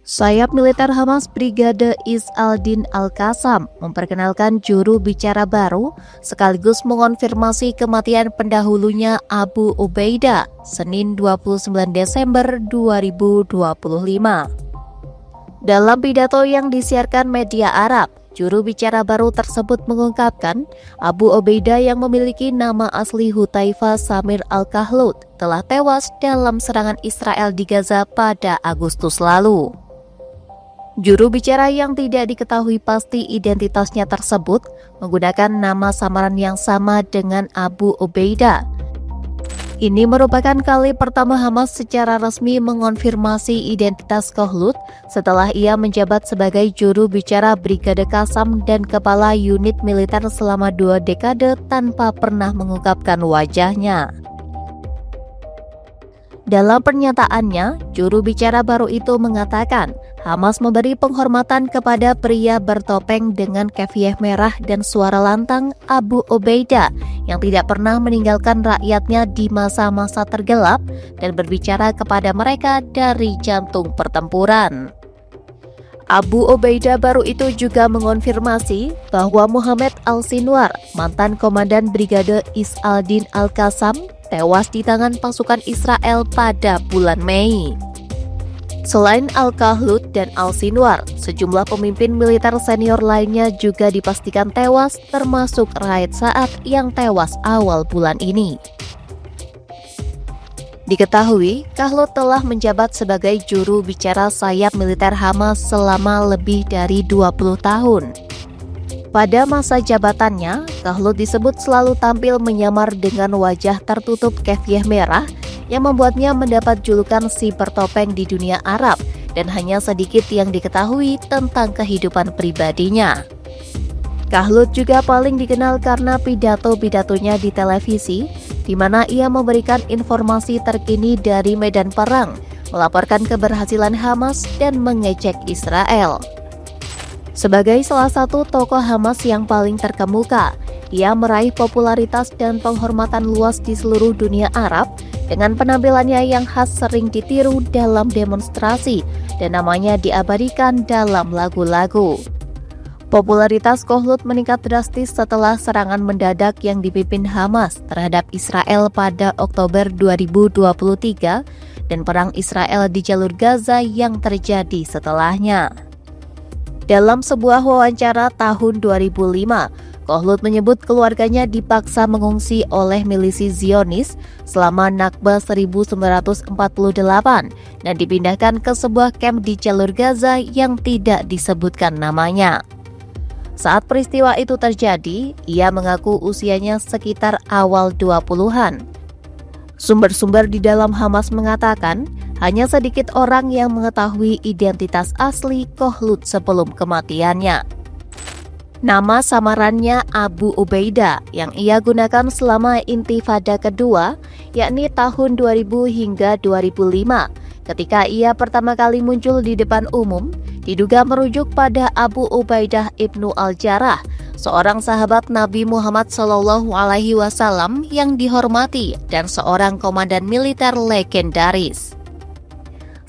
Sayap militer Hamas Brigade Is Al-Din Al-Qassam memperkenalkan juru bicara baru sekaligus mengonfirmasi kematian pendahulunya Abu Ubaidah Senin 29 Desember 2025. Dalam pidato yang disiarkan media Arab, juru bicara baru tersebut mengungkapkan Abu Ubaidah yang memiliki nama asli Hutaifa Samir Al-Kahlut telah tewas dalam serangan Israel di Gaza pada Agustus lalu. Juru bicara yang tidak diketahui pasti identitasnya tersebut menggunakan nama samaran yang sama dengan Abu Ubaidah. Ini merupakan kali pertama Hamas secara resmi mengonfirmasi identitas Kahlut setelah ia menjabat sebagai juru bicara Brigade Qassam dan kepala unit militer selama 2 dekade tanpa pernah mengungkapkan wajahnya. Dalam pernyataannya, juru bicara baru itu mengatakan Hamas memberi penghormatan kepada pria bertopeng dengan kefiyeh merah dan suara lantang Abu Ubaidah yang tidak pernah meninggalkan rakyatnya di masa-masa tergelap dan berbicara kepada mereka dari jantung pertempuran. Abu Ubaidah baru itu juga mengonfirmasi bahwa Muhammad Al-Sinwar, mantan komandan Brigade Is Al-Din Al-Qassam, tewas di tangan pasukan Israel pada bulan Mei. Selain Al-Kahlut dan Al-Sinwar, sejumlah pemimpin militer senior lainnya juga dipastikan tewas, termasuk Raed Saad yang tewas awal bulan ini. Diketahui, Kahlut telah menjabat sebagai juru bicara sayap militer Hamas selama lebih dari 20 tahun. Pada masa jabatannya, Kahlut disebut selalu tampil menyamar dengan wajah tertutup kefiyeh merah yang membuatnya mendapat julukan si bertopeng di dunia Arab dan hanya sedikit yang diketahui tentang kehidupan pribadinya. Kahlut juga paling dikenal karena pidato-pidatonya di televisi, di mana ia memberikan informasi terkini dari medan perang, melaporkan keberhasilan Hamas dan mengejek Israel. Sebagai salah satu tokoh Hamas yang paling terkemuka, ia meraih popularitas dan penghormatan luas di seluruh dunia Arab dengan penampilannya yang khas sering ditiru dalam demonstrasi dan namanya diabadikan dalam lagu-lagu. Popularitas Kahlut meningkat drastis setelah serangan mendadak yang dipimpin Hamas terhadap Israel pada Oktober 2023 dan perang Israel di jalur Gaza yang terjadi setelahnya. Dalam sebuah wawancara tahun 2005, Kahlut menyebut keluarganya dipaksa mengungsi oleh milisi Zionis selama Nakba 1948 dan dipindahkan ke sebuah kamp di jalur Gaza yang tidak disebutkan namanya. Saat peristiwa itu terjadi, ia mengaku usianya sekitar awal 20-an. Sumber-sumber di dalam Hamas mengatakan, hanya sedikit orang yang mengetahui identitas asli Kahlut sebelum kematiannya. Nama samarannya Abu Ubaidah yang ia gunakan selama Intifada kedua, yakni tahun 2000 hingga 2005, ketika ia pertama kali muncul di depan umum, diduga merujuk pada Abu Ubaidah ibnu Al-Jarrah, seorang sahabat Nabi Muhammad SAW yang dihormati dan seorang komandan militer legendaris.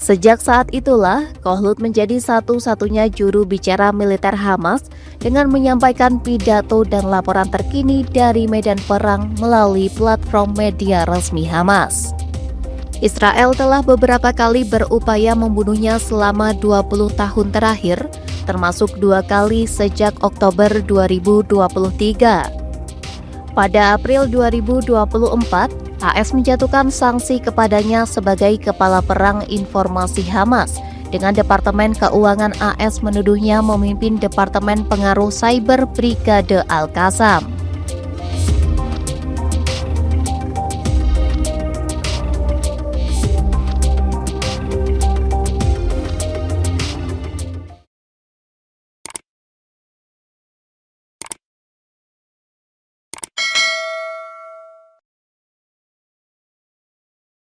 Sejak saat itulah, Kahlut menjadi satu-satunya juru bicara militer Hamas dengan menyampaikan pidato dan laporan terkini dari medan perang melalui platform media resmi Hamas. Israel telah beberapa kali berupaya membunuhnya selama 20 tahun terakhir, termasuk 2 kali sejak Oktober 2023. Pada April 2024, AS menjatuhkan sanksi kepadanya sebagai kepala perang informasi Hamas, dengan Departemen Keuangan AS menuduhnya memimpin Departemen Pengaruh Cyber Brigade Al-Qassam.